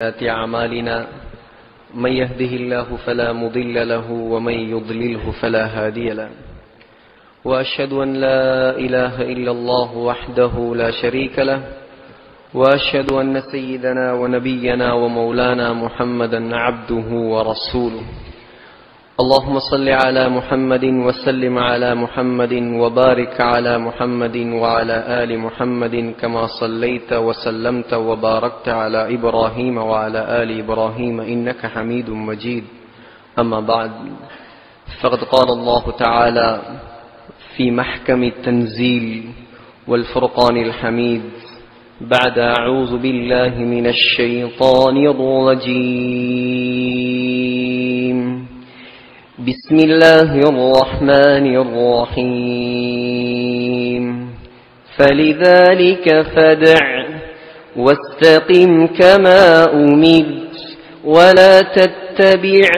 أعمالنا من يهده الله فلا مضل له ومن يضلله فلا هادي له وأشهد أن لا إله إلا الله وحده لا شريك له وأشهد أن سيدنا ونبينا ومولانا محمدا عبده ورسوله اللهم صل على محمد وسلم على محمد وبارك على محمد وعلى آل محمد كما صليت وسلمت وباركت على إبراهيم وعلى آل إبراهيم إنك حميد مجيد أما بعد فقد قال الله تعالى في محكم التنزيل والفرقان الحميد بعد أعوذ بالله من الشيطان الرجيم بسم الله الرحمن الرحيم فلذلك فادع واستقم كما أمرت ولا تتبع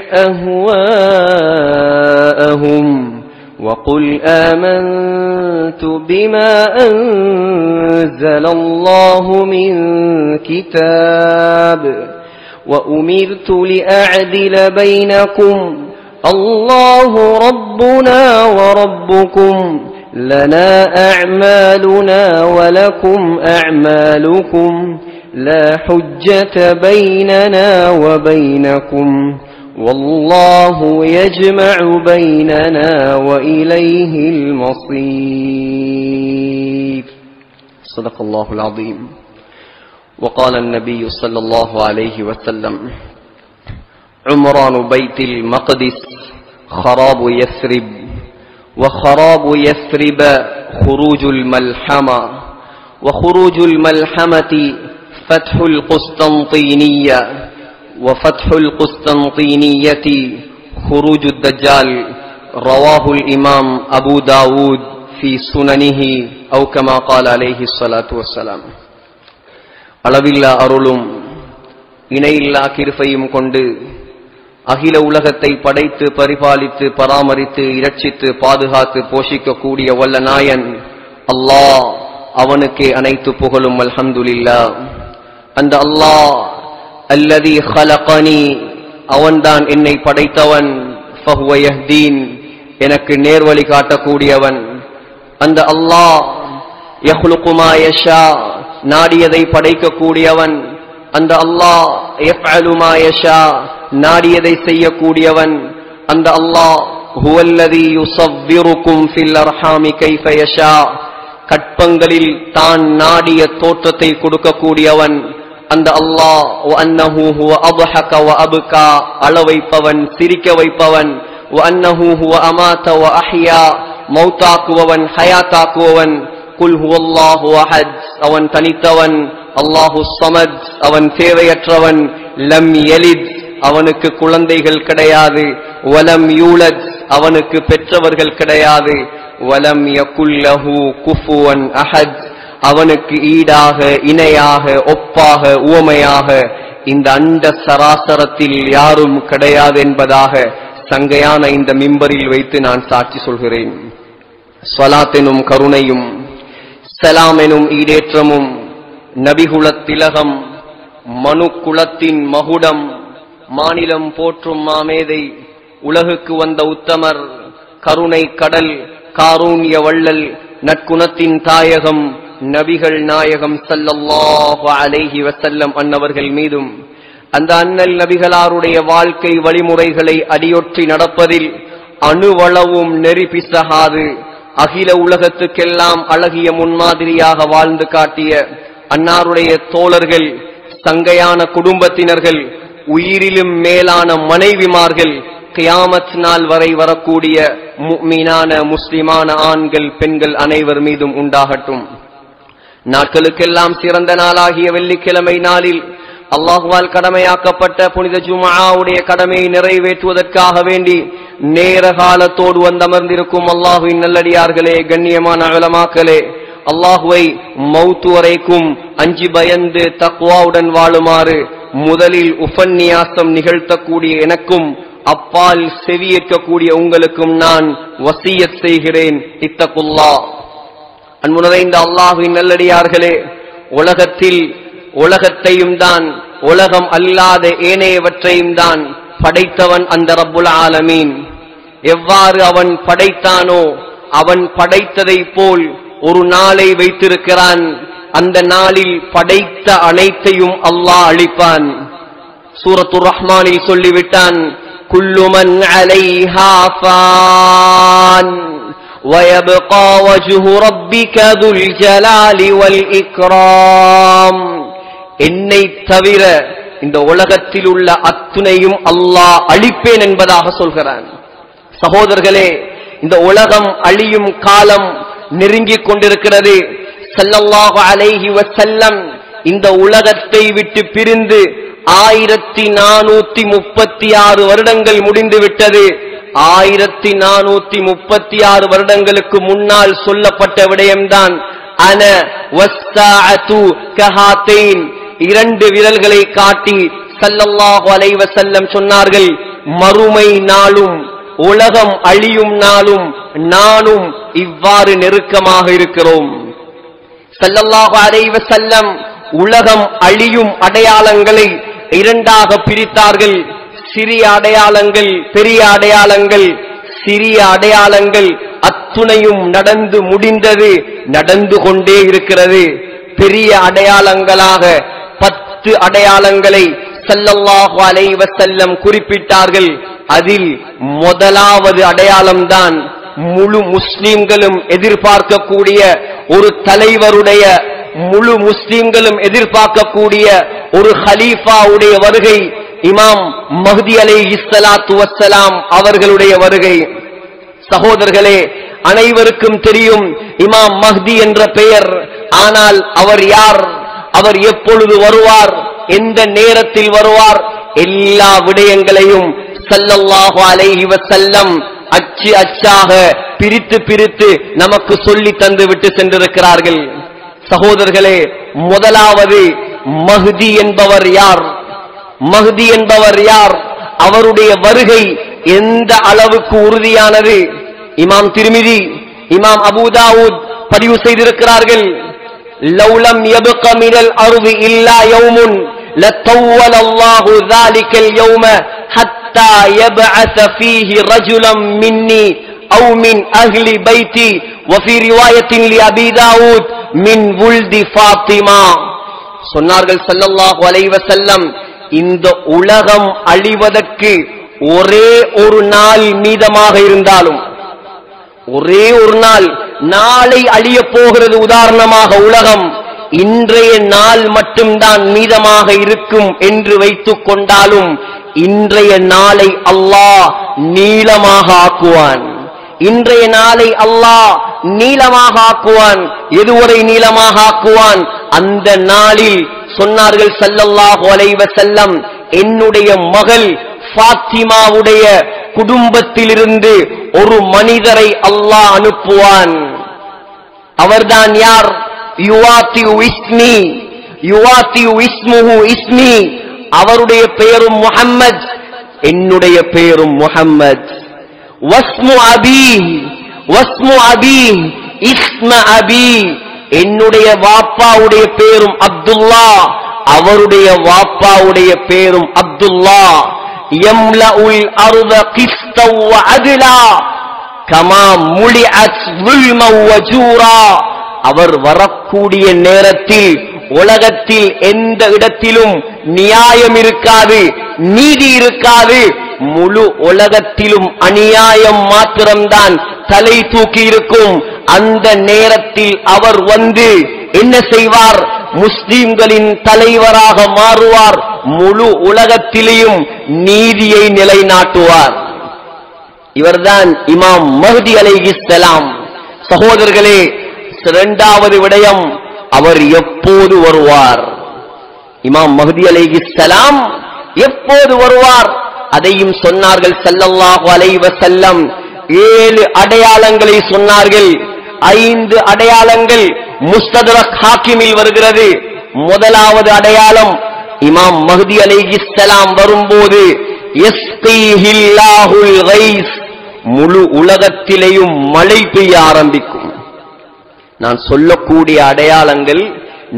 أهواءهم وقل آمنت بما أنزل الله من كتاب وأمرت لأعدل بينكم الله ربنا وربكم لنا أعمالنا ولكم أعمالكم لا حجة بيننا وبينكم والله يجمع بيننا وإليه المصير صدق الله العظيم. وقال النبي صلى الله عليه وسلم عمران بيت المقدس خراب يثرب وخراب يثرب خروج الملحمة وخروج الملحمة فتح القسطنطينية وفتح القسطنطينية خروج الدجال رواه الإمام أبو داود في سننه أو كما قال عليه الصلاة والسلام. அளவில்லா அருளும் இணையில்லா கிருபையும் கொண்டு அகில உலகத்தை படைத்து பரிபாலித்து பராமரித்து இரட்சித்து பாதுகாத்து போஷிக்க கூடிய வல்ல நாயன் அல்லாஹ் அவனுக்கே அனைத்து புகழும். அல்ஹம்துலில்லாஹ். அந்த அல்லாஹ் அல்லதி ஹலகனி அவன்தான் என்னை படைத்தவன், ஃபஹுவ யஹ்தீன் எனக்கு நேர்வழி காட்டக்கூடியவன். அந்த அல்லாஹ் யஹ்லுகு மா யஷா நாடியதை படைக்கக்கூடியவன். அந்த அல்லாஹ் யஃஅலு மா யஷா நாடியதை செய்யக்கூடியவன். அந்த அல்லாஹ் ஹுவல்லதி யுஸவ்விருக்கும் ஃபில் அர்ஹாமி கைஃப யஷா கற்பங்களில் தான் நாடிய தோற்றத்தை கொடுக்கக்கூடியவன். அந்த அல்லாஹ் வ அன்னஹு ஹுவ அத்ஹக வ அப்கா அழ வைப்பவன் சிரிக்க வைப்பவன். வ அன்னஹு ஹுவ அமாத வ அஹ்யா மௌத்தாக்குவவன் ஹயாத்தாக்குவவன். குல் ஹுவல்லாஹு அஹத் அவன் தனித்தவன். அல்லாஹு ஸமத் அவன் தேவையற்றவன். லம் யலித் அவனுக்கு குழந்தைகள் கிடையாது. வலம் யூலத் அவனுக்கு பெற்றவர்கள் கிடையாது. வலம் யகுல் லஹு குஃபுவன் அஹத் அவனுக்கு ஈடாக இணையாக ஒப்பாக உவமையாக இந்த அண்ட சராசரத்தில் யாரும் கிடையாது என்பதாக சங்கையான இந்த மிம்பரில் வைத்து நான் சாட்சி சொல்கிறேன். ஸலாத் எனும் கருணையும் ஸலாம் எனும் ஈடேற்றமும் நபிகுலத் திலகம் மனு குலத்தின் மகுடம் மாநிலம் போற்றும் மாமேதை உலகுக்கு வந்த உத்தமர் கருணை கடல் காரூண்ய வள்ளல் நற்குணத்தின் தாயகம் நபிகள் நாயகம் ஸல்லல்லாஹு அலைஹி வஸல்லம் அன்னவர்கள் மீதும் அந்த அண்ணல் நபிகளாருடைய வாழ்க்கை வழிமுறைகளை அடியொற்றி நடப்பதில் அணுவளவும் நெறி பிசகாது அகில உலகத்துக்கெல்லாம் அழகிய முன்மாதிரியாக வாழ்ந்து காட்டிய அன்னாருடைய தோழர்கள் சங்கையான குடும்பத்தினர்கள் உயிரிலும் மேலான மனைவிமார்கள் கியாமத் நாள் வரை வரக்கூடிய முஃமினான முஸ்லிமான ஆண்கள் பெண்கள் அனைவர் மீதும் உண்டாகட்டும். நாட்களுக்கெல்லாம் சிறந்த நாளாகிய வெள்ளிக்கிழமை நாளில் அல்லாஹ்வால் கடமையாக்கப்பட்ட புனித ஜும்ஆவுடைய கடமையை நிறைவேற்றுவதற்காக வேண்டி நேர காலத்தோடு வந்தமர்ந்திருக்கும் அல்லாஹ்வின் நல்லடியார்களே, கண்ணியமான உலமாக்களே, அல்லாஹ்வை மௌத் வரைக்கும் அஞ்சி பயந்து தக்வாவுடன் வாழுமாறு முதலில் உபன்யாசம் நிகழ்த்தக்கூடிய எனக்கும் அப்பால் செவியேற்கக்கூடிய உங்களுக்கும் நான் வசியத் செய்கிறேன். இத்தகுல்லாஹ். அன்பு நிறைந்த அல்லாஹ்வின் நல்லடியார்களே, உலகத்தில் உலகத்தையும் தான் உலகம் அல்லாத ஏனையவற்றையும் தான் படைத்தவன் அந்த ரப்புல் ஆலமீன். எவ்வாறு அவன் படைத்தானோ அவன் படைத்ததை போல் ஒரு நாளை வைத்திருக்கிறான். அந்த நாளில் படைத்த அனைத்தையும் அல்லாஹ் அழிப்பான். சூரத்துர் ரஹ்மானில் சொல்லிவிட்டான், குல்லு மன் அலைஹா ஃபான் வயப்கா வஜ்ஹு ரப்பிக துல் ஜலாலி வல் இக்ராம். என்னை தவிர இந்த உலகத்தில் உள்ள அத்துணையும் அல்லாஹ் அழிப்பேன் என்பதாக சொல்கிறான். சகோதரர்களே, இந்த உலகம் அழியும் காலம் நெருங்கிக் கொண்டிருக்கிறது. ஸல்லல்லாஹு அலைஹி வஸல்லம் இந்த உலகத்தை விட்டு பிரிந்து 1436 வருடங்கள் முடிந்து விட்டது. 1436 வருடங்களுக்கு முன்னால் சொல்லப்பட்ட விடயம்தான் அன வஸ்ஸாஅத்து கஹாத்தைன். 2 விரல்களை காட்டி ஸல்லல்லாஹு அலைஹி வஸல்லம் சொன்னார்கள், மறுமை நாளும் உலகம் அழியும் நாளும் நானும் இவ்வாறு நெருக்கமாக இருக்கிறோம். ஸல்லல்லாஹு அலைஹி வஸல்லம் உலகம் அழியும் அடையாளங்களை 2ஆக பிரித்தார்கள். சிறிய அடையாளங்கள், பெரிய அடையாளங்கள். சிறிய அடையாளங்கள் அத்துணையும் நடந்து முடிந்தது, நடந்து கொண்டே இருக்கிறது. பெரிய அடையாளங்களாக 10 அடையாளங்களை ஸல்லல்லாஹு அலைஹி வஸல்லம் குறிப்பிட்டார்கள். அதில் முதலாவது அடையாளம்தான் முழு முஸ்லிம்களும் எதிர்பார்க்கக்கூடிய ஒரு தலைவருடைய, முழு முஸ்லிம்களும் எதிர்பார்க்கக்கூடிய ஒரு ஹலீஃபாவுடைய வருகை, இமாம் மஹ்தி அலைஹிஸ்ஸலாத்து வஸ்ஸலாம் அவர்களுடைய வருகை. சகோதரர்களே, அனைவருக்கும் தெரியும் இமாம் மஹ்தி என்ற பெயர். ஆனால் அவர் யார், அவர் எப்பொழுது வருவார், எந்த நேரத்தில் வருவார், எல்லா விடயங்களையும் ஸல்லல்லாஹு அலைஹி வஸல்லம் அச்சு அச்சாக பிரித்து பிரித்து நமக்கு சொல்லி தந்து விட்டு சென்றிருக்கிறார்கள். சகோதரர்களே, முதலாவது மஹ்தி என்பவர் யார், மஹ்தி என்பவர் யார், அவருடைய வருகை எந்த அளவுக்கு உறுதியானது. இமாம் திர்மிதி, இமாம் அபூ தாவூத் பதிவு செய்திருக்கிறார்கள், லவ்லம் யப்க மினல் அர்தி இல்லா யௌமுன் லத்தவ்வல அல்லாஹு ذلكல் யௌம ஹத்தா யப்அஸ ஃபீஹி ரஜுலம் மின்னி أو من أهل بيتي وفي رواية لأبي داود من ولد فاطمة. சொன்னார்கள் ஸல்லல்லாஹு அலைஹி வஸல்லம், இந்த உலகம் அழிவதற்கு ஒரே ஒரு நாள் மீதமாக இருந்தாலும், ஒரே ஒரு நாள், நாளை அழிய போகிறது. உதாரணமாக உலகம் இன்றைய நாள் மட்டும்தான் மீதமாக இருக்கும் என்று வைத்துக் கொண்டாலும், இன்றைய நாளை அல்லாஹ் நீளமாக ஆக்குவான். இன்றைய நாளை அல்லாஹ் நீளமாக ஆக்குவான். எதுவரை நீளமாக ஆக்குவான்? அந்த நாளில் சொன்னார்கள் ஸல்லல்லாஹு அலைஹி வஸல்லம், என்னுடைய மகள் ஃபாத்திமாவுடைய குடும்பத்திலிருந்து ஒரு மனிதரை அல்லாஹ் அனுப்புவான். அவர்தான் யார்? யுவாத்தி இஸ்மி, யுவாத்தி இஸ்முஹு இஸ்மி. அவருடைய பெயரும் முஹம்மத், என்னுடைய பெயரும் முஹம்மத். வஸ்மு அபி, வஸ்மு அபி இஸ்ம அபி. என்னுடைய வாப்பாவுடைய பேரும் அப்துல்லா, அவருடைய வாப்பாவுடைய பேரும் அப்துல்லா. யம்லஉல் அர்த கிஸ்தவ் வ அத்லா கமா முலிஅத் ظுல்மன் வ ஜூரா. அவர் வரக்கூடிய நேரத்தில் உலகத்தில் எந்த இடத்திலும் நியாயம் இருக்காது, நீதி இருக்காது. முழு உலகத்திலும் அநியாயம் மாத்திரம்தான் தலை தூக்கி இருக்கும். அந்த நேரத்தில் அவர் வந்து என்ன செய்வார்? முஸ்லிம்களின் தலைவராக மாறுவார். முழு உலகத்திலேயும் நீதியை நிலைநாட்டுவார். இவர்தான் இமாம் மஹ்தி அலைஹிஸ்ஸலாம். சகோதரர்களே, இரண்டாவது விடயம், அவர் எப்போது வருவார்? இமாம் மஹ்தி அலைஹிஸ்ஸலாம் எப்போது வருவார்? அதையும் சொன்னார்கள் ஸல்லல்லாஹு அலைஹி வஸல்லம். 7 அடையாளங்களை சொன்னார்கள். 5 அடையாளங்கள் முஸ்தத்ரக் ஹாக்கிமில் வருகிறது. முதலாவது அடையாளம், இமாம் மஹ்தி அலைஹிஸ்ஸலாம் வரும்போது யஸ்கீஹில்லாஹுல் கைஸ், முழு உலகத்திலேயும் மழை பெய்ய ஆரம்பிக்கும். நான் சொல்லக்கூடிய அடையாளங்கள்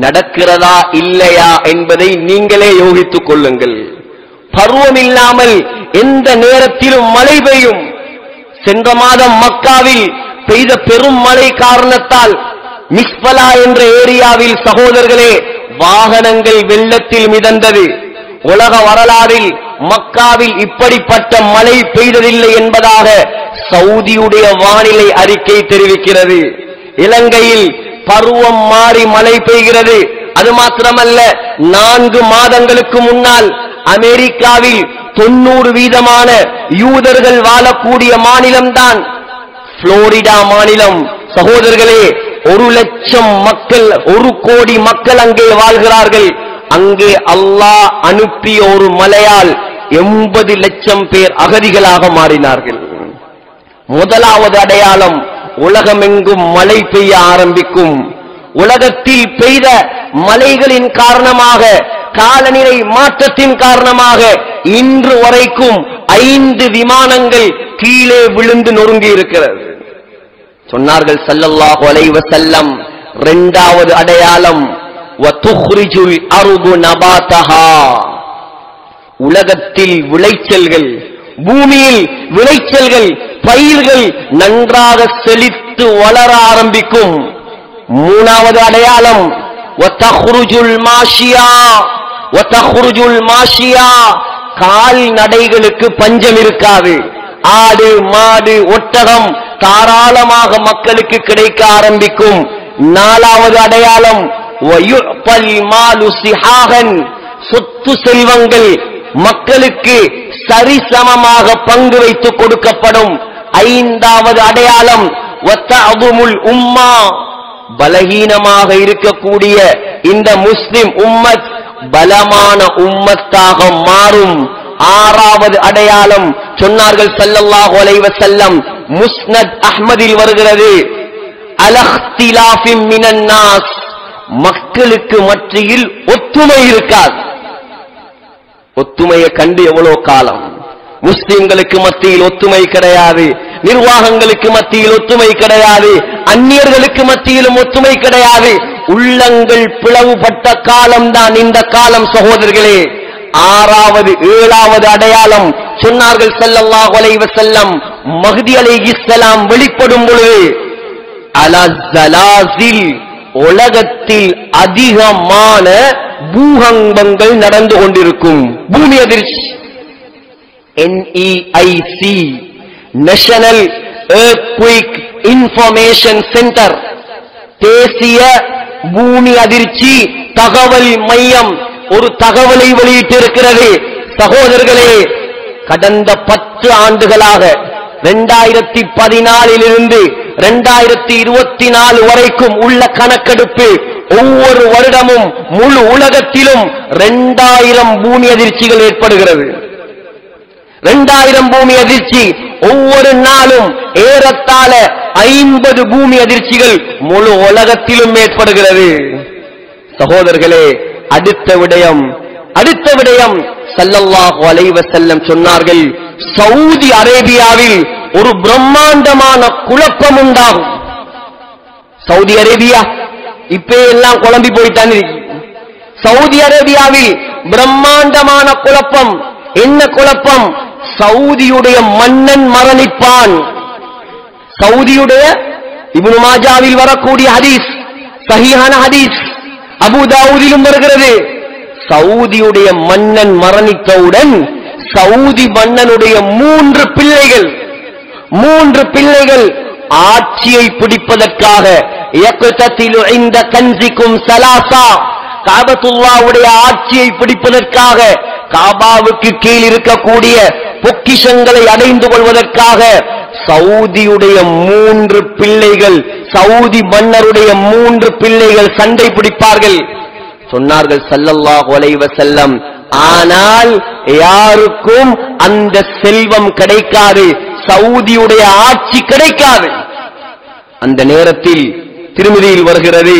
நடக்க நடக்கிறதா இல்லையா என்பதை நீங்களே யோகித்துக் கொள்ளுங்கள். பருவம் இல்லாமல் எந்த நேரத்திலும் மழை பெய்யும். சென்ற மாதம் மக்காவில் பெய்த பெரும் மழை காரணத்தால் மிஸ்பலா என்ற ஏரியாவில் சகோதரர்களே வாகனங்கள் வெள்ளத்தில் மிதந்தது. உலக வரலாறில் மக்காவில் இப்படிப்பட்ட மழை பெய்ததில்லை என்பதாக சவுதியுடைய வானிலை அறிக்கை தெரிவிக்கிறது. இலங்கையில் பருவம் மாறி மழை பெய்கிறது. அது மாத்திரமல்ல, 4 மாதங்களுக்கு முன்னால் அமெரிக்காவில் 90% யூதர்கள் வாழக்கூடிய மாநிலம்தான் புளோரிடா மாநிலம். சகோதரர்களே, 1 லட்சம் மக்கள், 1 கோடி மக்கள் அங்கே வாழ்கிறார்கள். அங்கே அல்லாஹ் அனுப்பிய ஒரு மழையால் 80 லட்சம் பேர் அகதிகளாக மாறினார்கள். முதலாவது அடையாளம், உலகமெங்கும் மழை பெய்ய ஆரம்பிக்கும். உலகத்தில் பெய்த மழைகளின் காரணமாக, காலநிலை மாற்றத்தின் காரணமாக இன்று வரைக்கும் 5 விமானங்கள் கீழே விழுந்து நொறுங்கி இருக்கிறது. சொன்னார்கள் ஸல்லல்லாஹு அலைஹி வஸல்லம், 2வது அடையாளம் வதுக்ரிஜுல் அர்து நபாதஹா. உலகத்தில் விளைச்சல்கள், பூமியில் விளைச்சல்கள், பயிர்கள் நன்றாக செழித்து வளர ஆரம்பிக்கும். 3வது அடையாளம் வதக்ருஜுல் மாஷியா. வதக்ருஜுல் மாஷியா, கால்நடைகளுக்கு பஞ்சம் இருக்காது. ஆடு, மாடு, ஒட்டகம் தாராளமாக மக்களுக்கு கிடைக்க ஆரம்பிக்கும். 4வது அடையாளம் வயுபல் மாலு சிஹாகன், சொத்து செல்வங்கள் மக்களுக்கு சரிசமமாக பங்கு வைத்து கொடுக்கப்படும். 5வது அடையாளம் வதஅதுமுல் உம்மா, பலகீனமாக இருக்கக்கூடிய இந்த முஸ்லிம் உம்மத் பலமான உம்மத்தாக மாறும். 6வது அடையாளம் சொன்னார்கள் ஸல்லல்லாஹு அலைஹி வஸல்லம், முஸ்னத் அஹ்மதில் வருகிறது, அலஹ்திலாஃபி மினன் நாஸ், மக்களுக்கு மத்தியில் ஒற்றுமை இருக்காது. ஒற்றுமையை கண்டு எவ்வளவு காலம். முஸ்லிம்களுக்கு மத்தியில் ஒற்றுமை கிடையாது, நிர்வாகங்களுக்கு மத்தியில் ஒற்றுமை கிடையாது, அந்நியர்களுக்கு மத்தியிலும் ஒற்றுமை கிடையாது. உள்ளங்கள் பிளவுபட்ட காலம்தான் இந்த காலம் சகோதரர்களே. 6வது 7வது அடையாளம் சொன்னார்கள் ஸல்லல்லாஹு அலைஹி வஸல்லம், மஹ்தி அலைஹிஸ்ஸலாம் வெளிப்படும் பொழுது அலஸலாஸில், உலகத்தில் அதிகமான பூகம்பங்கள் நடந்து கொண்டிருக்கும். பூமி அதிர்ச்சி, NEIC, national earthquake information centre, தேசிய பூமி அதிர்ச்சி தகவல் மையம் ஒரு தகவலை வெளியிட்டிருக்கிறது. சகோதரர்களே, கடந்த 10 ஆண்டுகளாக 2014 இருந்து 2024 வரைக்கும் உள்ள கணக்கெடுப்பு, ஒவ்வொரு வருடமும் முழு உலகத்திலும் 2000 பூமி அதிர்ச்சிகள் ஏற்படுகிறது. 2000 பூமி அதிர்ச்சி, ஒவ்வொரு நாளும் ஏறத்தாழ 50 பூமி அதிர்ச்சிகள் முழு உலகத்திலும் ஏற்படுகிறது. சகோதரர்களே, அடுத்த விடயம் ஸல்லல்லாஹு அலைஹி வஸல்லம் சொன்னார்கள், சவுதி அரேபியாவில் ஒரு பிரம்மாண்டமான குழப்பம் உண்டாகும். சவுதி அரேபியா இப்ப எல்லாம் குழம்பி போயிட்டான். சவுதி அரேபியாவில் பிரம்மாண்டமான குழப்பம். என்ன குழப்பம்? சவுதியுடைய மன்னன் மரணிப்பான். சவுதியுடைய இப்னு மாஜாவில் வரக்கூடிய ஹதீஸ், சஹீஹான ஹதீஸ், அபூ தாவூதிலும் வருகிறது. சவுதியுடைய மன்னன் மரணித்தவுடன் சவுதி மன்னனுடைய 3 பிள்ளைகள் ஆட்சியை பிடிப்பதற்காக யக்ததிலு இன்த கன்சிக்கும் ஸலாஸா, காபத்துல்லாஹ்வுடைய ஆட்சியை பிடிப்பதற்காக, காபாவுக்கு கீழ் இருக்கக்கூடிய பொக்கிஷங்களை அடைந்து கொள்வதற்காக சவுதியுடைய 3 பிள்ளைகள், சவுதி மன்னருடைய 3 பிள்ளைகள் சண்டை பிடிப்பார்கள். சொன்னார்கள் ஸல்லல்லாஹு அலைஹி வஸல்லம், ஆனால் யாருக்கும் அந்த செல்வம் கிடைக்காது, சவுதியுடைய ஆட்சி கிடைக்காது. அந்த நேரத்தில் திருமதியில் வருகிறது,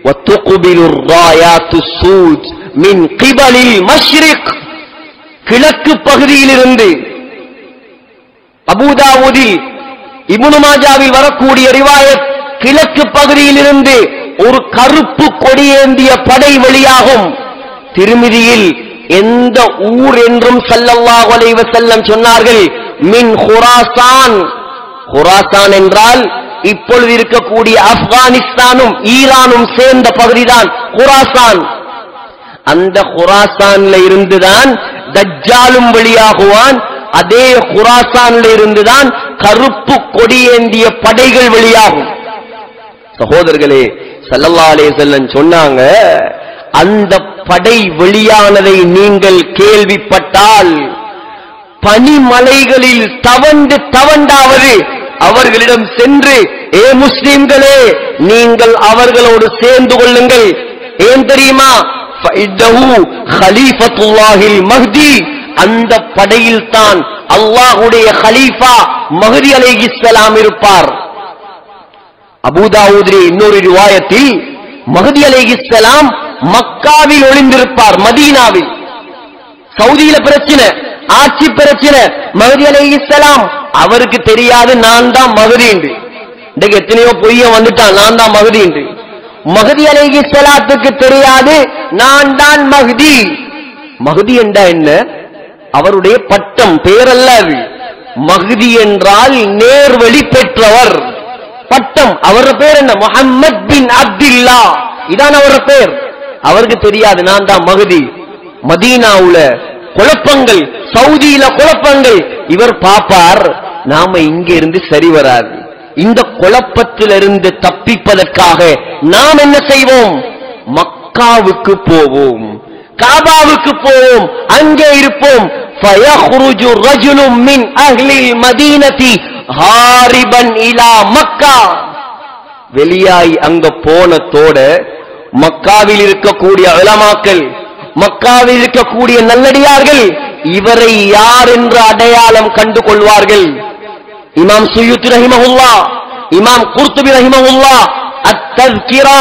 வத்துக்பிலுர் ராயாத்துஸ் சூத் மின் கிபலில் மஷ்ரிக், கிழக்கு பகுதியிலிருந்து. அபூ தாவூதில் இப்னு மாஜாவில் வரக்கூடிய ரிவாயத், கிழக்கு பகுதியிலிருந்து ஒரு கருப்பு கொடியேந்திய படை வெளியாகும். திருமிதியில் எந்த ஊர் என்றும் ஸல்லல்லாஹு அலைஹி வஸல்லம் சொன்னார்கள், மின் குராசான். குராசான் என்றால் இப்பொழுது இருக்கக்கூடிய ஆப்கானிஸ்தானும் ஈரானும் சேர்ந்த பகுதிதான் குராசான். அந்த குராசான்ல இருந்துதான் தஜ்ஜாலும் வெளியாகுவான். அதே குராசான்ல இருந்துதான் கருப்பு கொடியேந்திய படைகள் வெளியாகும். சகோதரர்களே, ஸல்லல்லாஹு அலைஹி வஸல்லம் சொன்னாங்க, அந்த படை வெளியானதை நீங்கள் கேள்விப்பட்டால் பனிமலைகளில் தவண்டாவது அவர்களிடம் சென்று, ஏ முஸ்லிம்களே, நீங்கள் அவர்களோடு சேர்ந்து கொள்ளுங்கள். ஏன் தெரியுமா? கலீஃபத்துல்லாஹில் மஹ்தி, அந்த படையில் தான் அல்லாஹ்வுடைய கலீஃபா மஹ்தி அலைஹிஸ்ஸலாம் இருப்பார். அபூதாவூதிலே இன்னொரு ரிவாயத்தில் மஹ்தி அலைஹிஸ்ஸலாம் மக்காவில் ஒளிந்திருப்பார், மதீனாவில். சவுதியில பிரச்சனை, ஆட்சி பிரச்சனை. மஹ்தி அலைஹிஸ்ஸலாம் அவருக்கு தெரியாது நான் தான் மஹ்தி என்று. இன்னைக்கு எத்தனையோ பொய்ய வந்துட்டான், நான் தான் மஹ்தி என்று. மஹ்தி அலைஹிஸ்ஸலாத்துக்கு தெரியாது நான் தான் மஹ்தி. மஹ்தி என்றா என்ன? அவருடைய பட்டம், பேரல்ல அது. மஹ்தி என்றால் நேர்வழி பெற்றவர், பட்டம். அவருடைய பேர் என்ன? முஹம்மத் பின் அப்துல்லா, இதான் அவருடைய பேர். அவருக்கு தெரியாது நான் தான் மஹ்தி. மதீனாவுல குழப்பங்கள், சவுதியில குழப்பங்கள். இவர் பாப்பார், நாம இங்க இருந்து சரி வராது. இந்த குழப்பத்திலிருந்து தப்பிப்பதற்காக நாம் என்ன செய்வோம்? மக்காவுக்கு போவோம், காபாவுக்கு போவோம், அங்கே இருப்போம். فَيَخْرُجُ رَجُلٌ مِّنْ أَهْلِ الْمَدِينَةِ هَارِبًا إِلَى مَكَّةَ. வெளியாய் அங்க போனதோட மக்காவில் இருக்கக்கூடிய உலமாக்கள், மக்காவில் இருக்கக்கூடிய நல்லடியார்கள் இவரை யார் என்று அடையாளம் கண்டு கொள்வார்கள். இமாம் சுயூத்தி ரஹிமஹுல்லா, இமாம் குர்துபி ரஹிமஹுல்லா அத்-தஸ்கிரா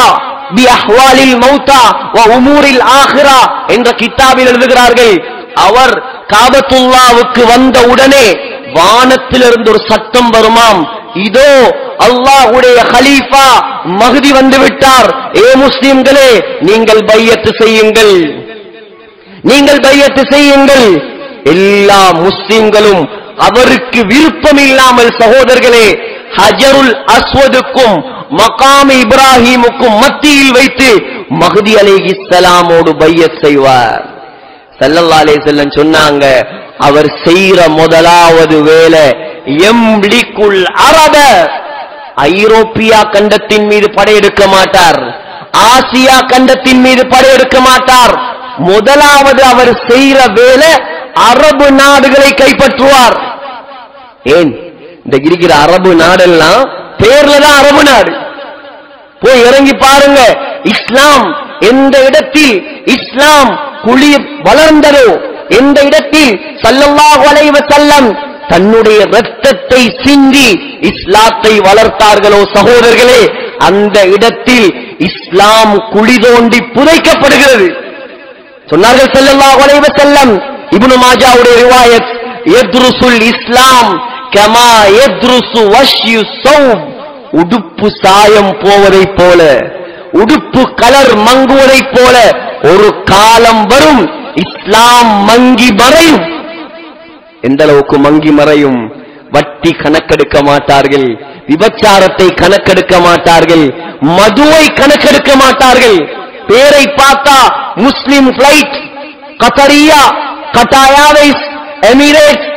பி அஹ்வாலில் மௌதா வ உமூரில் ஆகிரா என்ற கிதாபில் எழுதுகிறார்கள். அவர் காபத்துல்லாவுக்கு வந்த உடனே வானத்திலிருந்து ஒரு சத்தம் வருமாம், இதோ அல்லாஹ்வுடைய கலீஃபா மஹ்தி வந்து விட்டார். ஏ முஸ்லிம்களே, நீங்கள் பையத்து செய்யுங்கள், நீங்கள் பையத்து செய்யுங்கள். எல்லா முஸ்லிம்களும் அவருக்கு விருப்பம் இல்லாமல், சகோதரர்களே, ஹஜருல் அஸ்வதுக்கும் மகாம் இப்ராஹிமுக்கும் மத்தியில் வைத்து மஹ்தி அலைஹிஸ்ஸலாமோடு பையத் செய்வார். ஸல்லல்லாஹு அலைஹி வஸல்லம் சொன்னாங்க, அவர் செய்யற முதலாவது வேலை யம்லிகுல் அரப, ஐரோப்பியா கண்டத்தின் மீது படையெடுக்க மாட்டார், ஆசியா கண்டத்தின் மீது படையெடுக்க மாட்டார். முதலாவது அவர் செய்யற வேலை அரபு நாடுகளை கைப்பற்றுவார். ஏன்? இந்த இருக்கிற அரபு நாடெல்லாம் பேர்ல தான் அரபு நாடு. போய் இறங்கி பாருங்க, இஸ்லாம் எந்த இடத்தில் இஸ்லாம் குளிர் வளர்ந்ததோ, எந்த இடத்தில் ஸல்லல்லாஹு அலைஹி வஸல்லம் தன்னுடைய இரத்தத்தை சிந்தி இஸ்லாத்தை வளர்த்தார்களோ, சகோதரர்களே, அந்த இடத்தில் இஸ்லாம் குழி தோண்டி புதைக்கப்படுகிறது. சொன்னார்கள் ஸல்லல்லாஹு அலைஹி வஸல்லம், இப்னு மாஜாவுடைய ரிவாயத், யத்ருசுல் இஸ்லாம் கமா யத்ருசு வஷ்யு ஸௌப், உடுப்பு சாயம் போவதை போல, உடுப்பு கலர் மங்குவதை போல ஒரு காலம் வரும், இஸ்லாம் மங்கி மறையும். எந்த அளவுக்கு மங்கி மறையும்? வட்டி கணக்கெடுக்க மாட்டார்கள், விபச்சாரத்தை கணக்கெடுக்க மாட்டார்கள், மதுவை கணக்கெடுக்க மாட்டார்கள். பேரை பார்த்தா முஸ்லிம் பிளைட், கத்தரியா, கட்டாயாவைஸ், எமிரேட்ஸ்,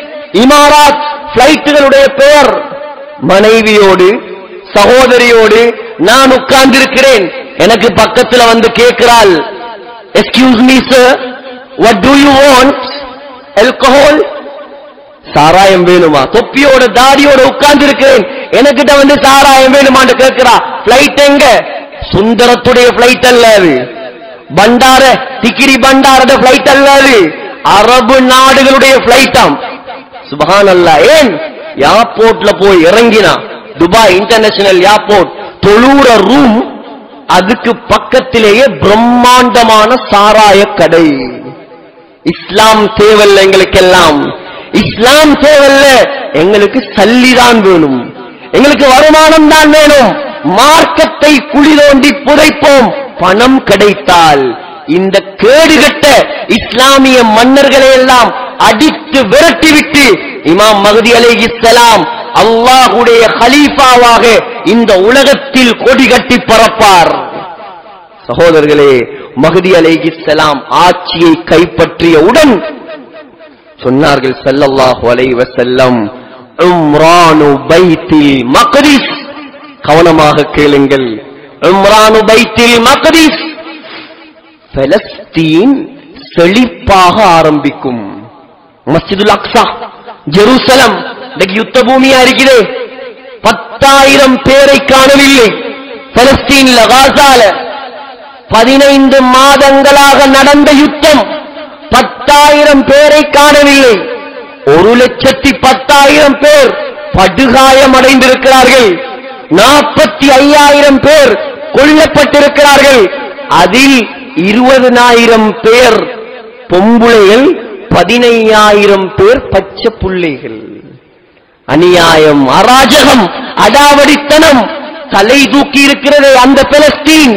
இமாராத் பிளைட்டுகளுடைய பெயர். மனைவியோடு சகோதரியோடு நான் உட்கார்ந்திருக்கிறேன், எனக்கு பக்கத்தில் வந்து கேட்கிறாள், excuse me sir, what do you want? Alcohol, சாராயம் வேணுமா? தொப்பியோட தாடியோட உட்கார்ந்து இருக்கிறேன், எனக்கிட்ட வந்து சாராயம் வேணுமான்னு கேட்கிறா. பிளைட் எங்க? சுந்தரத்துடைய பிளைட் அல்ல அது, பண்டார திக்கிரி பண்டாரத பிளைட் அல்ல அது, அரபு நாடுகளுடைய பிளைட்டாம். சுப்ஹானல்லாஹ். ஏன்? ஏர்போர்ட்ல போய் இறங்கினா, துபாய் இன்டர்நேஷனல் ஏர்போர்ட், தொழுற ரூம், அதுக்கு பக்கத்திலேயே பிரம்மாண்டமான சாராய கடை. இஸ்லாம் தேவல்ல எங்களுக்கெல்லாம், இஸ்லாம் தேவல்ல, எங்களுக்கு சல்லிதான் வேணும், எங்களுக்கு வருமானம் தான் வேணும். மார்க்கத்தை குழி தோண்டி புதைப்போம் பணம் கிடைத்தால். இந்த கேடுகட்ட இஸ்லாமிய மன்னர்களை எல்லாம் அடித்து விரட்டிவிட்டு இமாம் மஹ்தி அலைஹிஸ்ஸலாம் அல்லாஹ்வுடைய கலீஃபாவாக இந்த உலகத்தில் கொடி கட்டி பறப்பார். சகோதரர்களே, மஹ்தி அலைஹிஸ்ஸலாம் ஆட்சியை கைப்பற்றியவுடன் சொன்னார்கள் ஸல்லல்லாஹு அலைஹி வஸல்லம், உம்ரானு பைத்தில் மக்திஸ், கவனமாக கேளுங்கள், உம்ரானு பைத்தில் மக்திஸ், பலஸ்தீன் செழிப்பாக ஆரம்பிக்கும். மஸ்ஜிதுல் அக்ஸா ஜெருசலம் இன்னைக்கு யுத்த பூமியா இருக்கிறது. 10,000 பேரை காணவில்லை. பலஸ்தீன்ல காசால 15 மாதங்களாக நடந்த யுத்தம், 10,000 பேரை காணவில்லை. 1,10,000 பேர் படுகாயம் அடைந்திருக்கிறார்கள். 45,000 பேர் கொல்லப்பட்டிருக்கிறார்கள். அதில் 20,000 பேர் பொம்புளைகள், 15,000 பேர் பச்சை புள்ளைகள். அநியாயம், அராஜகம், அடாவடித்தனம் தலை தூக்கி இருக்கிறது அந்த பலஸ்தீன்.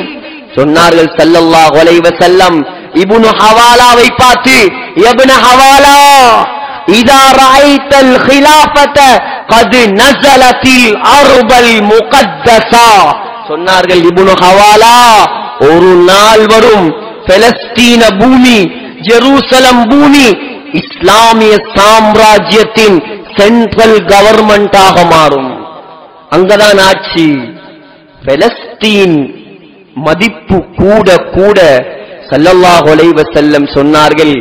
சொன்னார்கள் ஸல்லல்லாஹு அலைஹி வஸல்லம் இப்னு ஹவாலாவை பார்த்து, இப்னு ஹவாலா, இதா ரஅய்தல் খিলাফத கத் நஸலத்தில் அர்பல் முகத்தஸா. சொன்னார்கள் இப்னு ஹவாலா, ஒரு நாள் வரும் பலஸ்தீன பூமி, ஜெருசலம் பூமி இஸ்லாமிய சாம்ராஜ்யத்தின் சென்ட்ரல் கவர்மெண்டாக மாறும். அங்கதான் ஆட்சி. பலஸ்தீன் மதிப்பு கூட கூட ஸல்லல்லாஹு அலைஹி வஸல்லம் சொன்னார்கள்,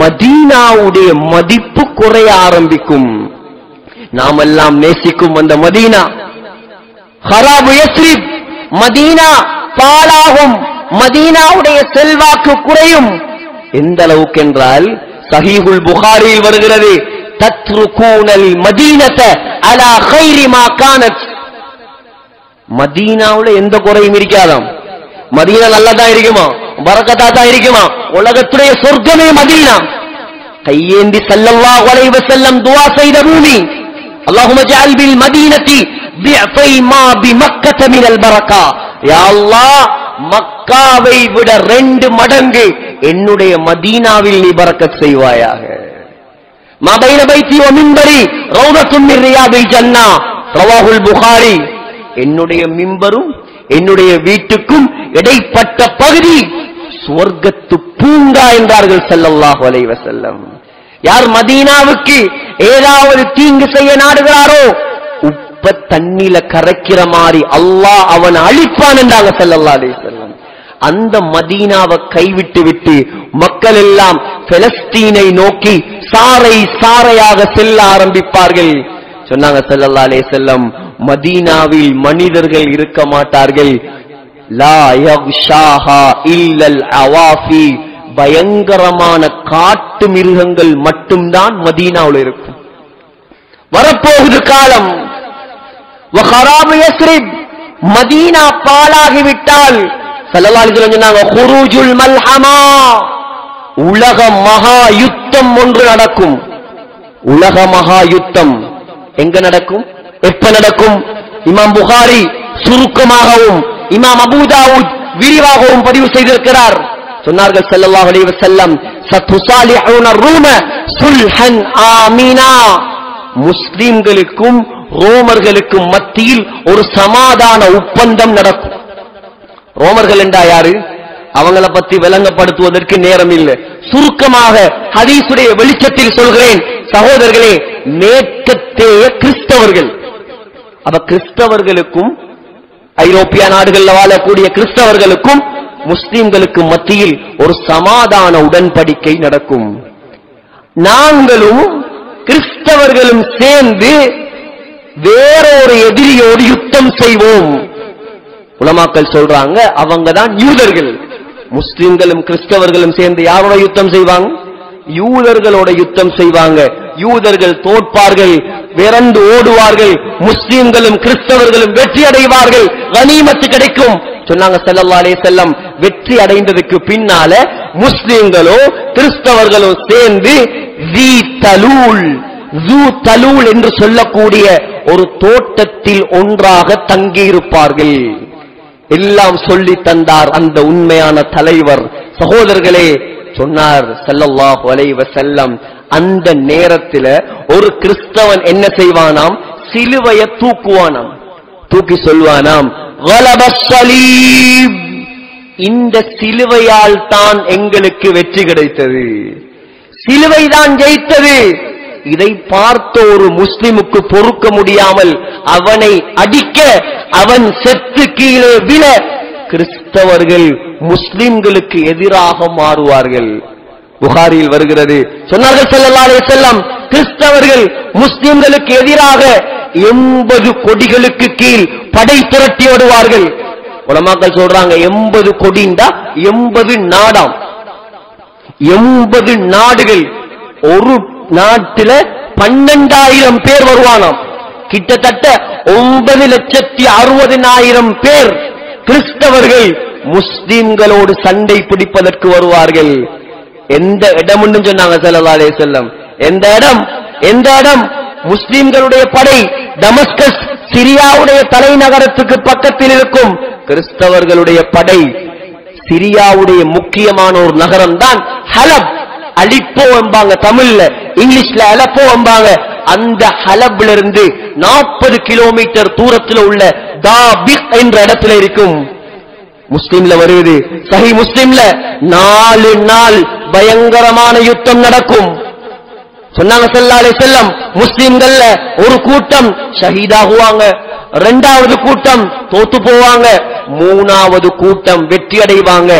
மதீனாவுடைய மதிப்பு குறைய ஆரம்பிக்கும். நாமெல்லாம் நேசிக்கும் அந்த மதீனா, ஹராபு யஸ்ரிப், மதீனா பாழாகும், மதீனாவுடைய செல்வாக்கு குறையும். எந்த அளவுக்கு என்றால் சஹீஹுல் புகாரியில் வருகிறது, தத்ருகூனல் மதீனத அலா கைரி மா கானத். மதீனாவுல எந்த குறையும் இருக்காதாம். மதீனா நல்லதான் இருக்குமா, பரக்கத்தா தான் இருக்குமா. உலகத்துடைய சொர்க்கமே மதீனா. கையேந்தி ஸல்லல்லாஹு அலைஹி வஸல்லம் துஆ செய்த பூமி, அல்லாஹும்ம ஜஅல் பில் மதீனதி பிஃபை மா பிமக்கத மினல் பரக்கா. யா அல்லாஹ், மக்காவை விட 2 மடங்கு என்னுடைய மதீனாவில் நீ பரக்கத் செய்வாயாக. மா பைன பைத்தி வ மின்பரி ரௌதத்தும் மின் ரியாதில் ஜன்னா, ரவாஹுல் புகாரி. என்னுடைய மிம்பரும் என்னுடைய வீட்டுக்கும் இடைப்பட்ட பகுதி சுவர்க்கத்து பூங்கா என்றார்கள் ஸல்லல்லாஹு அலைஹி வஸல்லம். யார் மதீனாவுக்கு ஏதாவது தீங்கு செய்ய நாடுகிறாரோ உப்ப தண்ணில கரைக்கிற மாதிரி அல்லாஹ் அவன் அழிப்பான் என்றாங்க ஸல்லல்லாஹு அலைஹி வஸல்லம். அந்த மதீனாவை கைவிட்டு விட்டு மக்கள் எல்லாம் பலஸ்தீனை நோக்கி சாறை சாறையாக செல்ல ஆரம்பிப்பார்கள். சொன்னாங்க ஸல்லல்லாஹு அலைஹி வஸல்லம், மதீனாவில் மனிதர்கள் இருக்க மாட்டார்கள். லா யக்ஷாஹா இல்லல் அவாஃபி, பயங்கரமான காட்டு மிருகங்கள் மட்டும்தான் மதீனாவில் இருக்கும். வரப்போகுது காலம். வஹராபு யஸ்ரிப், மதீனா பாழாகிவிட்டால் ஸல்லல்லாஹு அலைஹி வஸல்லம் சொன்னாங்க, குரூஜுல் மல்ஹமா, உலக மகா யுத்தம் ஒன்று நடக்கும். உலக மகா யுத்தம் எங்க நடக்கும், எப்ப நடக்கும்? இமாம் புகாரி சுருக்கமாகவும் இமாம் அபூ தாவூத் விரிவாகவும் பதிவு செய்திருக்கிறார். சொன்னார்கள் ஸல்லல்லாஹு அலைஹி வஸல்லம், சதுசாலிஹூன ரூம சுல்ஹன் ஆமினா, முஸ்லிம்களுக்கும் ரோமர்களுக்கும் மத்தியில் ஒரு சமாதான ஒப்பந்தம் நடக்கும். ரோமர்கள் என்றா யாரு? அவங்கள பத்தி விளங்கப்படுத்துவதற்கு நேரம் இல்லை. சுருக்கமாக ஹதீஸுடைய வெளிச்சத்தில் சொல்கிறேன் சகோதரர்களே, மேற்கத்தேய கிறிஸ்தவர்கள். அப்ப கிறிஸ்தவர்களுக்கும் ஐரோப்பிய நாடுகளில் வாழக்கூடிய கிறிஸ்தவர்களுக்கும் முஸ்லிம்களுக்கு மத்தியில் ஒரு சமாதான உடன்படிக்கை நடக்கும். நாங்களும் கிறிஸ்தவர்களும் சேர்ந்து வேறொரு எதிரியோடு யுத்தம் செய்வோம். உலமாக்கள் சொல்றாங்க, அவங்கதான் யூதர்கள். முஸ்லிம்களும் கிறிஸ்தவர்களும் சேர்ந்து யாரோட யுத்தம் செய்வாங்க? யூதர்களோட யுத்தம் செய்வாங்க. யூதர்கள் தோற்பார்கள், விரண்டு ஓடுவார்கள். முஸ்லிம்களும் கிறிஸ்தவர்களும் வெற்றி அடைவார்கள், கனிமத்து கிடைக்கும். சொன்னாங்க ஸல்லல்லாஹு அலைஹி வஸல்லம், வெற்றி அடைந்ததுக்கு பின்னால முஸ்லிம்களோ கிறிஸ்தவர்களோ சேர்ந்து ஜூ தலூல் என்று சொல்லக்கூடிய ஒரு தோட்டத்தில் ஒன்றாக தங்கியிருப்பார்கள். எல்லாம் சொல்லி தந்தார் அந்த உண்மையான தலைவர். சகோதரர்களே, சொன்னார் ஸல்லல்லாஹு அலைஹி வஸல்லம், அந்த நேரத்தில் ஒரு கிறிஸ்தவன் என்ன செய்வானாம்? சிலுவையை தூக்குவானாம். தூக்கி சொல்வானாம், கலபஸ் ஸலீப், இந்த சிலுவையால் தான் எங்களுக்கு வெற்றி கிடைத்தது, சிலுவைதான் ஜெயித்தது. இதை பார்த்த ஒரு முஸ்லிமுக்கு பொறுக்க முடியாமல் அவனை அடிக்க, அவன் செத்து கீழே விழ கிறிஸ்தவர்கள் முஸ்லிம்களுக்கு எதிராக மாறுவார்கள். புகாரியில் வருகிறது, சொன்னார்கள் ஸல்லல்லாஹு அலைஹி வஸல்லம், கிறிஸ்தவர்கள் முஸ்லிம்களுக்கு எதிராக 80 கொடிகளுக்கு கீழ் படை திரட்டி ஓடுவார்கள். உலமாக்கள் சொல்றாங்க 80 கொடிண்டா 80 நாடாம், 80 நாடுகள். ஒரு நாட்டில 12,000 பேர் வருவானாம். கிட்டத்தட்ட 9,60,000 பேர் கிறிஸ்தவர்கள் முஸ்லிம்களோடு சண்டை பிடிப்பதற்கு வருவார்கள். எந்த இடம் சொன்னாங்க ஸல்லல்லாஹு அலைஹி வஸல்லம், எந்த இடம்? முஸ்லிம்களுடைய படை டமஸ்கஸ், சிரியாவுடைய தலைநகரத்துக்கு பக்கத்தில் இருக்கும். கிறிஸ்தவர்களுடைய படை சிரியாவுடைய முக்கியமான ஒரு நகரம் தான் ஹலப். அலிப்போ என்பாங்க தமிழ்ல, இங்கிலீஷ்ல அலப்போ என்பாங்க. அந்த ஹலப்ல இருந்து 40 கிலோமீட்டர் தூரத்தில் உள்ள தாபிக் என்ற இடத்துல இருக்கும். முஸ்லிம்ல வருது, சஹீஹ் முஸ்லிம்ல 4 நாள் பயங்கரமான யுத்தம் நடக்கும். சொன்னாங்க ஸல்லல்லாஹு அலைஹி வஸல்லம், முஸ்லிம்கள்ல ஒரு கூட்டம் ஷஹீதாகுவாங்க, 2வது கூட்டம் தோத்து போவாங்க, 3வது கூட்டம் வெற்றி அடைவாங்க.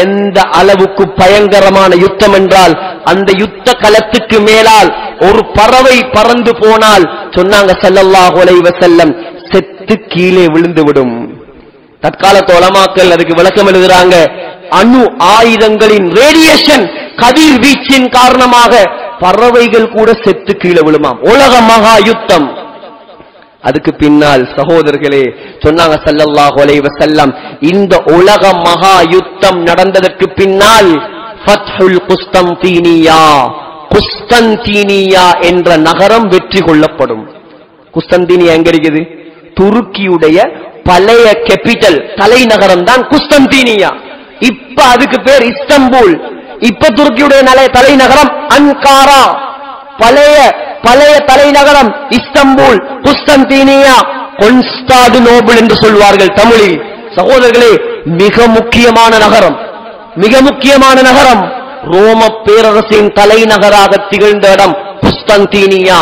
எந்த அளவுக்கு பயங்கரமான யுத்தம் என்றால், அந்த யுத்த களத்துக்கு மேலால் ஒரு பறவை பறந்து போனால் சொன்னாங்க ஸல்லல்லாஹு அலைஹி வஸல்லம், செத்து கீழே விழுந்துவிடும். தற்காலத்து உலமாக்கள் அதுக்கு விளக்கம் எழுதுறாங்க, அணு ஆயுதங்களின் ரேடியேஷன், கதிர் வீச்சின் காரணமாக பறவைகள் கூட செத்து கீழே விழுமாம். உலக மகா யுத்தம். அதுக்கு பின்னால் சகோதரர்களே சொன்னாங்க ஸல்லல்லாஹு அலைஹி வஸல்லம், இந்த உலக மகா யுத்தம் நடந்ததற்கு பின்னால் ஃபத்ஹுல் குஸ்தந்தீனியா, குஸ்தந்தீனியா என்ற நகரம் வெற்றி கொள்ளப்படும். குஸ்தந்தீனியா எங்க இருக்குது? துருக்கியுடைய பழைய கேபிட்டல், தலைநகரம் தான் குஸ்தந்தீனியா. இப்ப அதுக்கு பேர் இஸ்தம்பூல். இப்ப துருக்கியுடைய தலைநகரம் அன்காரா. பழைய தலைநகரம் இஸ்தம்பூல், குஸ்தந்தீனியா, கொன்ஸ்டாண்டினோபிள் என்று சொல்வார்கள் தமிழில். சகோதரர்களே, மிக முக்கியமான நகரம், ரோம பேரரசின் தலைநகராக திகழ்ந்த இடம் குஸ்தந்தீனியா.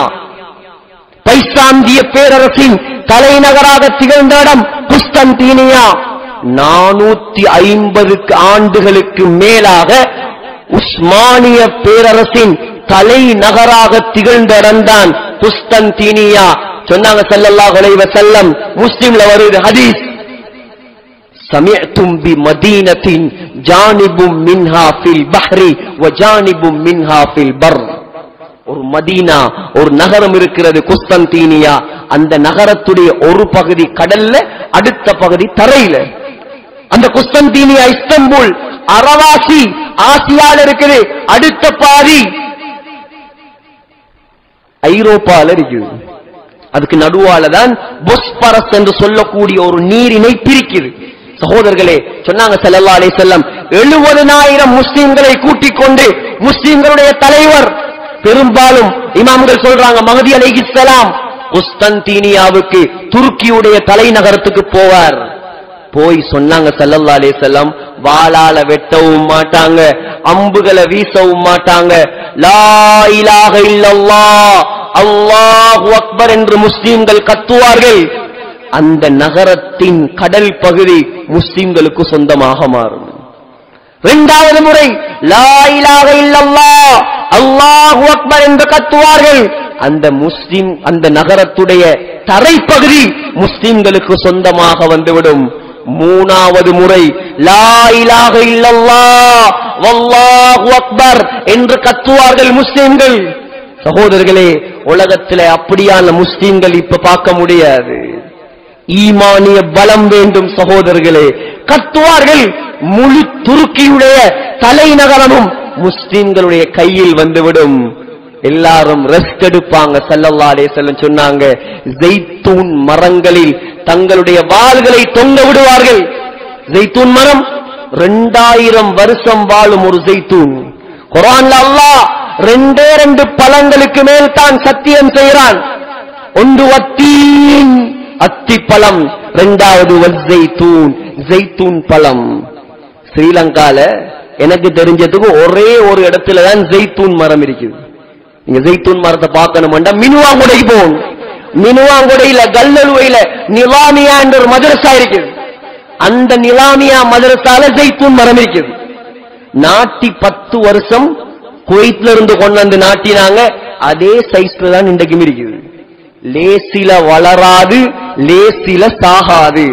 பைசாந்திய பேரரசின் தலைநகராக திகழ்ந்த இடம் குஸ்தந்தீனியா. 450 ஆண்டுகளுக்கு மேலாக உஸ்மானிய பேரரசின் தலைநகராக திகழ்ந்த இடம்தான் குஸ்தந்தீனியா. சொன்னாங்க ஸல்லல்லாஹு அலைஹி வஸல்லம், முஸ்லிம்ல வருது ஹதீஸ், சமிஅதும் பி மதீனத்தின் ஜானிபும் மின்ஹா ஃபில் பஹ்ரி வ ஜானிபும் மின்ஹா ஃபில் பர். ஒரு மதீனா, ஒரு நகரம் இருக்கிறது குஸ்தந்தீனியா. அந்த நகரத்துடைய ஒரு பகுதி கடல்ல, அடுத்த பகுதி தரையில. அந்த குஸ்தந்தீனியா இஸ்தம்பூல் அரவாசி ஆசியால இருக்குது, அடுத்த பாதி ஐரோப்பால இருக்குது. அதுக்கு நடுவால தான் பொஸ்பரஸ் என்று சொல்லக்கூடிய ஒரு நீரினை பிரிக்குது. சகோதரர்களே, சொன்னாங்க ஸல்லல்லாஹு அலைஹி வஸல்லம், 70,000 முஸ்லிம்களை கூட்டிக் கொண்டு முஸ்லிம்களுடைய தலைவர், பெரும்பாலும் இமாம்கள் சொல்றாங்க மஹ்தி அலைஹிஸ்ஸலாம், குஸ்தந்தீனியாவுக்கு துருக்கியுடைய தலைநகரத்துக்கு போவார். போய் சொன்னாங்க ஸல்லல்லாஹு அலைஹி வஸல்லம், வாளால வெட்டவும் மாட்டாங்க, அம்புகளை வீசவும் மாட்டாங்க, லா இலாஹ இல்லல்லாஹ் அல்லாஹு அக்பர் என்று முஸ்லிம்கள் கத்துவார்கள். அந்த நகரத்தின் கடல் பகுதி முஸ்லிம்களுக்கு சொந்தமாக மாறும். 2வது முறை லா இலாஹ இல்லல்லாஹ் அல்லாஹு அக்பர் என்று கத்துவார்கள். அந்த நகரத்துடைய தரைப்பகுதி முஸ்லிம்களுக்கு சொந்தமாக வந்துவிடும். 3வது முறை லா இலாஹ இல்லல்லாஹ் வல்லாஹு அக்பர் என்று கத்துவார்கள் முஸ்லிம்கள். சகோதரர்களே, உலகத்தில் அப்படியான முஸ்லிம்கள் இப்ப பார்க்க முடியாது. ஈமானிய பலம் வேண்டும் சகோதரர்களே. கத்துவார்கள். முழு துருக்கியுடைய தலைநகரமும் முஸ்லிம்களுடைய கையில் வந்துவிடும். எல்லாரும் ரெஸ்ட் எடுப்பாங்க. ஸல்லல்லாஹு அலைஹி வஸல்லம் சொன்னாங்க, ஜெய்தூன் மரங்களில் தங்களுடைய வாள்களை தொங்க விடுவார்கள். ஜெய்தூன் மரம் 2000 வருஷம் வாழும் ஒரு ஜெய்தூன். குர்ஆன்ல அல்லாஹ் 2 பழங்களுக்கு மேல் தான் சத்தியம் செய்கிறான். ஒன்று வத்தீன் அத்தி பழம், இரண்டாவது வஸ்ஸைத்தூன் ஜெய்தூன் பழம். ஸ்ரீலங்கால எனக்கு தெரிஞ்சதுக்கு ஒரே ஒரு இடத்துல தான் ஜெய்தூன் மரம் இருக்குது. நீங்க ஜெய்தூன் மரத்தை பார்க்கணும்னா மினுவாங்குடைக்கு போகணும். மினுவாங்குடையில கல்லலுவையில நிலாமியா என்ற ஒரு மதரசா இருக்குது. அந்த நிலாமியா மதரசால ஜெய்தூன் மரம் இருக்குது. நாட்டி 10 வருஷம் குவைத்ல இருந்து கொண்டு வந்து நாட்டினாங்க. அதே சைஸ்ல தான் இன்றைக்கும் இருக்குது. லேசில வளராது, லேசில சாகாது.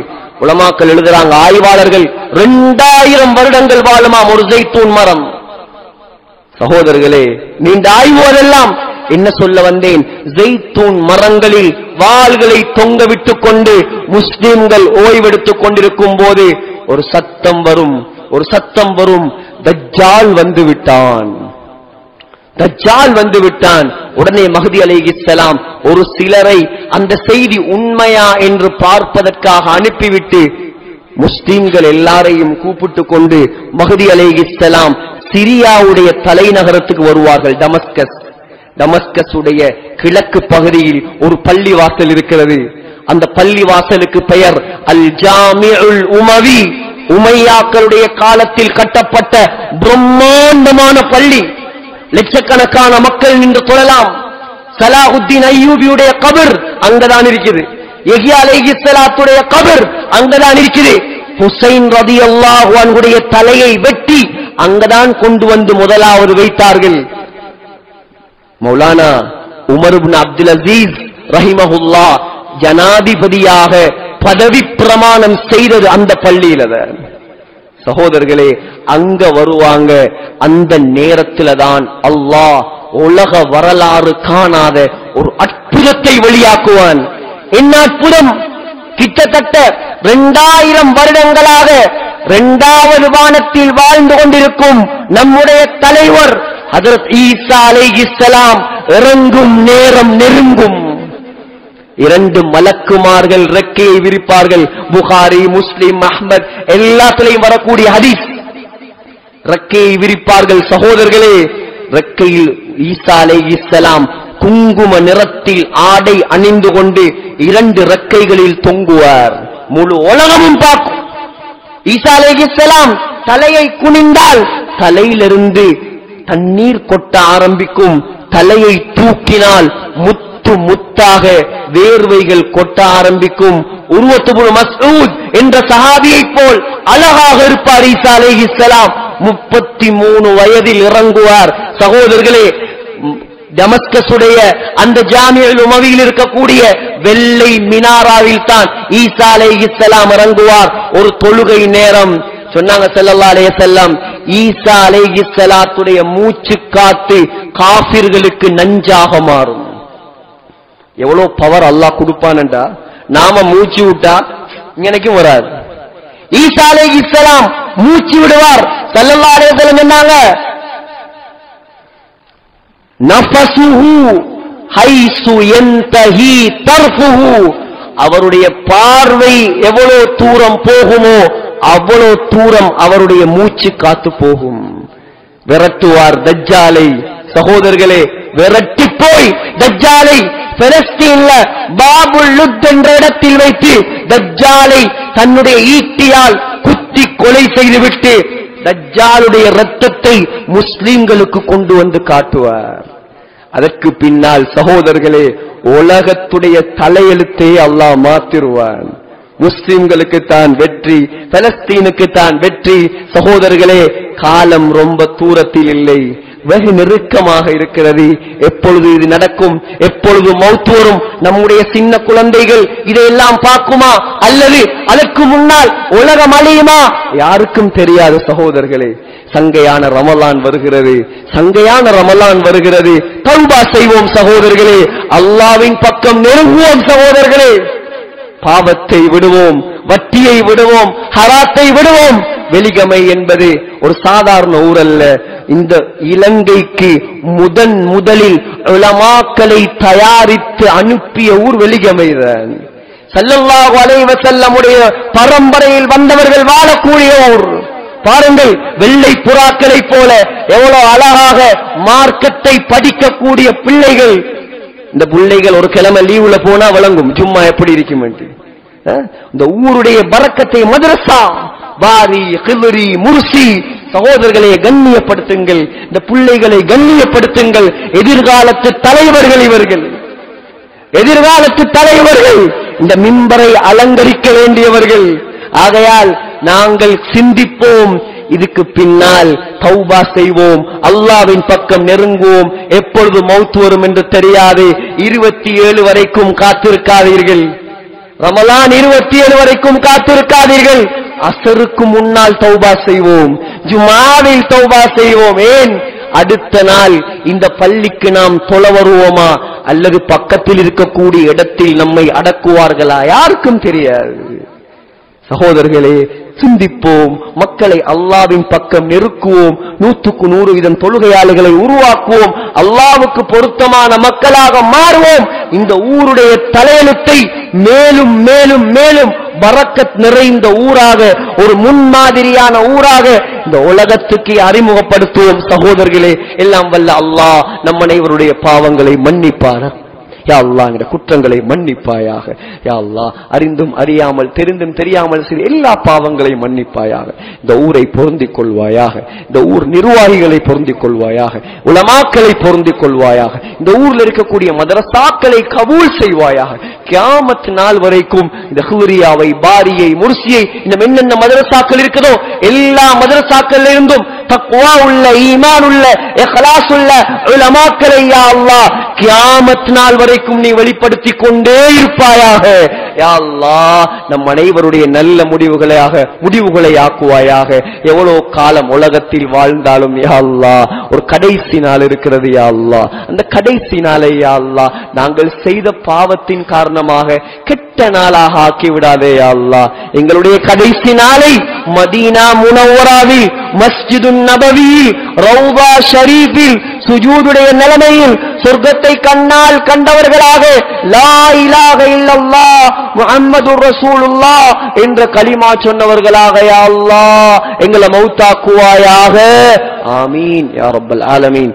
உலமாக்கள் எழுதுறாங்க, ஆய்வாளர்கள் 2000 வருடங்கள் வாழுமாம் ஒரு ஜெய்தூன் மரம். சகோதரர்களே, நீண்ட ஆய்வுவதெல்லாம் என்ன சொல்ல வந்தேன்? ஜெய்தூன் மரங்களில் வாள்களை தொங்க விட்டுக் கொண்டு முஸ்லிம்கள் ஓய்வெடுத்துக் கொண்டிருக்கும் போது ஒரு சத்தம் வரும், தஜ்ஜால் வந்து விட்டான், தஜ்ஜால் வந்து விட்டான். உடனே மஹ்தி அலைஹிஸ்ஸலாம் ஒரு சிலரை அந்த செய்தி உண்மையா என்று பார்ப்பதற்காக அனுப்பிவிட்டு முஸ்லிம்கள் எல்லாரையும் கூப்பிட்டு கொண்டு மஹ்தி அலைஹிஸ்ஸலாம் சிரியாவுடைய தலைநகரத்துக்கு வருவார்கள். டமஸ்கஸுடைய கிழக்கு பகுதியில் ஒரு பள்ளி வாசல் இருக்கிறது. அந்த பள்ளி வாசலுக்கு பெயர் அல் ஜாமிஉல் உமவி. உமையாக்களுடைய காலத்தில் கட்டப்பட்ட பிரம்மாண்டமான பள்ளி. லட்சக்கணக்கான மக்கள் நின்று தொழலாம். சலாஹுத்தீன் அய்யூபியுடைய கபர் அங்கதான் இருக்குது. யஹ்யா அலைஹிஸ்ஸலாத்துடைய கபர் அங்கதான் இருக்குது. ஹுசைன் ரலியல்லாஹு அன்ஹுடைய தலையை வெட்டி அங்கதான் கொண்டு வந்து முதலாவது வைத்தார்கள். மௌலானா உமர் இப்னு அப்துல் அசீஸ் ரஹிமஹுல்லாஹ் ஜனாதிபதியாக பதவி பிரமாணம் செய்தது அந்த பள்ளியில. சகோதரர்களே, அங்க வருவாங்க. அந்த நேரத்தில் தான் அல்லாஹ் உலக வரலாறு காணாத ஒரு அற்புதத்தை வெளியாக்குவான். என்ன அற்புதம்? கிட்டத்தட்ட 2000 வருடங்களாக 2வது வானத்தில் வாழ்ந்து கொண்டிருக்கும் நம்முடைய தலைவர் ஹஜ்ரத் ஈசா அலைஹிஸ்ஸலாம் இறங்கும் நேரம் நெருங்கும். 2 மலக்குமார்கள் ரெக்கையை விரிப்பார்கள். புகாரி, முஸ்லிம், அஹ்மத் எல்லாத்திலையும் வரக்கூடிய ஹதீஸ். ரெக்கையை விரிப்பார்கள். சகோதரர்களே, ரெக்கையில் ஈசா அலைஹிஸ்ஸலாம் குங்கும நிறத்தில் ஆடை அணிந்து கொண்டு 2 ரெக்கைகளில் தொங்குவார். முழு உலகமும் பார்க்கும். ஈசா அலைஹிஸ்ஸலாம் தலையை குனிந்தால் தலையிலிருந்து தண்ணீர் கொட்ட ஆரம்பிக்கும். தலையை தூக்கினால் முத்தாக வேர்வைகள் கொட்ட ஆரம்பிக்கும். உர்வத் இப்னு மஸ்ஊத் என்ற சஹாபியை போல் அழகாக இருப்பார் ஈசா அலைஹிஸ்ஸலாம். 33 வயதில் இறங்குவார். சகோதரர்களே, டமஸ்கஸுடைய அந்த ஜாமிஉல் உமவியில் இருக்கக்கூடிய வெள்ளை மினாராவில் தான் ஈசா அலைஹிஸ்ஸலாம் இறங்குவார். ஒரு தொழுகை நேரம் சொன்னாங்க ஸல்லல்லாஹு அலைஹி வஸல்லம், ஈசா அலைஹிஸ்ஸலாத்துடைய மூச்சு காத்து காஃபிர்களுக்கு நஞ்சாக மாறும். எவ்வளவு பவர் அல்லாஹ் கொடுப்பான்டா. நாம மூச்சு விட்டா எனக்கும் வராது. ஈசா அலைஹிஸ்ஸலாம் மூச்சு விடுவார். ஸல்லல்லாஹு அலைஹி வஸல்லம் சொன்னாங்க, நஃபஸுஹு ஹைசு யன்தஹி தர்ஃபுஹு. அவருடைய பார்வை எவ்வளவு தூரம் போகுமோ அவ்வளவு தூரம் அவருடைய மூச்சு காத்து போகும். விரட்டுவார் தஜ்ஜாலை. சகோதரர்களே, விரட்டி போய் தஜ்ஜாலை பலஸ்தீன்ல பாபுல் லுத் என்ற இடத்தில் வைத்து தஜ்ஜாலை தன்னுடைய ஈட்டியால் குத்தி கொலை செய்துவிட்டு தஜ்ஜாலுடைய இரத்தத்தை முஸ்லிம்களுக்கு கொண்டு வந்து காட்டுவார். அதற்கு பின்னால் சகோதரர்களே, உலகத்துடைய தலையெழுத்தே அல்லாஹ் மாத்திருவான். முஸ்லிம்களுக்கு தான் வெற்றி, பலஸ்தீனுக்கு தான் வெற்றி. சகோதரர்களே, காலம் ரொம்ப தூரத்தில் இல்லை, வெகு நெருக்கமாக இருக்கிறது. எப்பொழுது இது நடக்கும், எப்பொழுது மௌத் வரும்? நம்முடைய சின்ன குழந்தைகள் இதையெல்லாம் பார்க்குமா, அல்லது அதற்கு முன்னால் உலகம் அழியுமா? யாருக்கும் தெரியாது. சகோதரர்களே, சங்கையான ரமலான் வருகிறது, சங்கையான ரமலான் வருகிறது. தௌபா செய்வோம் சகோதரர்களே, அல்லாஹ்வின் பக்கம் நெருங்குவோம் சகோதரர்களே. பாவத்தை விடுவோம், வட்டியை விடுவோம், ஹராத்தை விடுவோம். வெலிகமை என்பது ஒரு சாதாரண ஊர் அல்ல. இந்த இலங்கைக்கு முதலில் உலமாக்களை தயாரித்து அனுப்பிய ஊர் வெலிகமைதான். ஸல்லல்லாஹு அலைஹி வஸல்லமுடைய பரம்பரையில் வந்தவர்கள் வாழக்கூடிய ஊர். பாருங்கள், வெள்ளை புறாக்களை போல எவ்வளவு அழகாக மார்க்கத்தை படிக்கக்கூடிய பிள்ளைகள். இந்த பிள்ளைகள் ஒரு கிழமை லீவுல போனா வழங்கும் சும்மா எப்படி இருக்கும் என்று. இந்த ஊருடைய பரக்கத்தை மதரசா வாரி கிளரி முர்சி. சகோதரர்களை கண்ணியப்படுத்துங்கள், இந்த பிள்ளைகளை கண்ணியப்படுத்துங்கள். எதிர்காலத்து தலைவர்கள் இவர்கள், எதிர்காலத்து தலைவர்கள், இந்த மிம்பரை அலங்கரிக்க வேண்டியவர்கள். ஆகையால் நாங்கள் சிந்திப்போம், இதுக்கு பின்னால் தௌபா செய்வோம், அல்லாஹ்வின் பக்கம் நெருங்குவோம். எப்பொழுது மௌத் வரும் என்று தெரியாது. 27 வரைக்கும் காத்திருக்காதீர்கள். ரமலான் 27 வரைக்கும் காத்திருக்காதீர்கள். அசருக்கு முன்னால் தௌபா செய்வோம், ஜுமாவில் தௌபா செய்வோம். ஏன்? அடுத்த நாள் இந்த பள்ளிக்கு நாம் தொழ வருவோமா அல்லது பக்கத்தில் இருக்கக்கூடிய இடத்தில் நம்மை அடக்குவார்களா யாருக்கும் தெரியாது. சகோதரர்களே, சிந்திப்போம், மக்களை அல்லாஹ்வின் பக்கம் நெருக்குவோம். 100% தொழுகையாளிகளை உருவாக்குவோம். அல்லாஹ்வுக்கு பொருத்தமான மக்களாக மாறுவோம். இந்த ஊருடைய தலையெழுத்தை மேலும் மேலும் மேலும் பரக்கத் நிறைந்த ஊராக, ஒரு முன்மாதிரியான ஊராக இந்த உலகத்துக்கு அறிமுகப்படுத்துவோம். சகோதரர்களே, எல்லாம் வல்ல அல்லாஹ் நம் அனைவருடைய பாவங்களை மன்னிப்பார். யா அல்லாஹ், என்ற குற்றங்களை மன்னிப்பாயாக. யா அல்லாஹ், அறிந்தும் அறியாமல் தெரிந்தும் தெரியாமல் செய்த எல்லா பாவங்களையும் மன்னிப்பாயாக. இந்த ஊரை பொருந்திக் கொள்வாயாக, இந்த ஊர் நிர்வாகிகளை பொருந்திக் கொள்வாயாக, உலமாக்களை பொருந்திக் கொள்வாயாக. இந்த ஊர்ல இருக்கக்கூடிய மதரசாக்களை கபூல் செய்வாயாக. கியாமத் நாள் வரைக்கும் இந்த ஹுரியாவை, பாரியை, முர்சியை, இந்த என்னென்ன மதரசாக்கள் இருக்குதோ எல்லா மதரசாக்கள் இருந்தும் தக்வா உள்ள, ஈமான் உள்ள, இக்லாஸ் உள்ள உலமாக்களை யா அல்லாஹ் கியாமத் நாள் வரைக்கும் நீ வெளிப்படுத்திக் கொண்டே இருப்பாயாக. யா அல்லாஹ், நம் அனைவருடைய நல்ல முடிவுகளை ஆக்குவாயாக. எவ்வளவு காலம் உலகத்தில் வாழ்ந்தாலும் யா அல்லாஹ் ஒரு கடைசி நாள் இருக்கிறது. யா அல்லாஹ், அந்த கடைசி நாளை யா அல்லாஹ் நாங்கள் செய்த பாவத்தின் காரணமாக கெட்ட நாளாக ஆக்கிவிடாதே. யா அல்லாஹ், எங்களுடைய கடைசி நாளை மதீனா முனவ்வராவில், மஸ்ஜிதுன் நபவியில், ரௌதா ஷரீஃபில் சுஜூதுடைய நிலைமையில் சொர்க்கத்தை கண்ணால் கண்டவர்களாக, லா இலாஹ இல்லல்லாஹ் முஹம்மதுர் ரசூலுல்லாஹ் என்ற கலிமா சொன்னவர்களாக யா அல்லாஹ் எங்களை மௌத்தாக்குவாயாக. ஆமீன் யா ரப்பல் ஆலமீன்.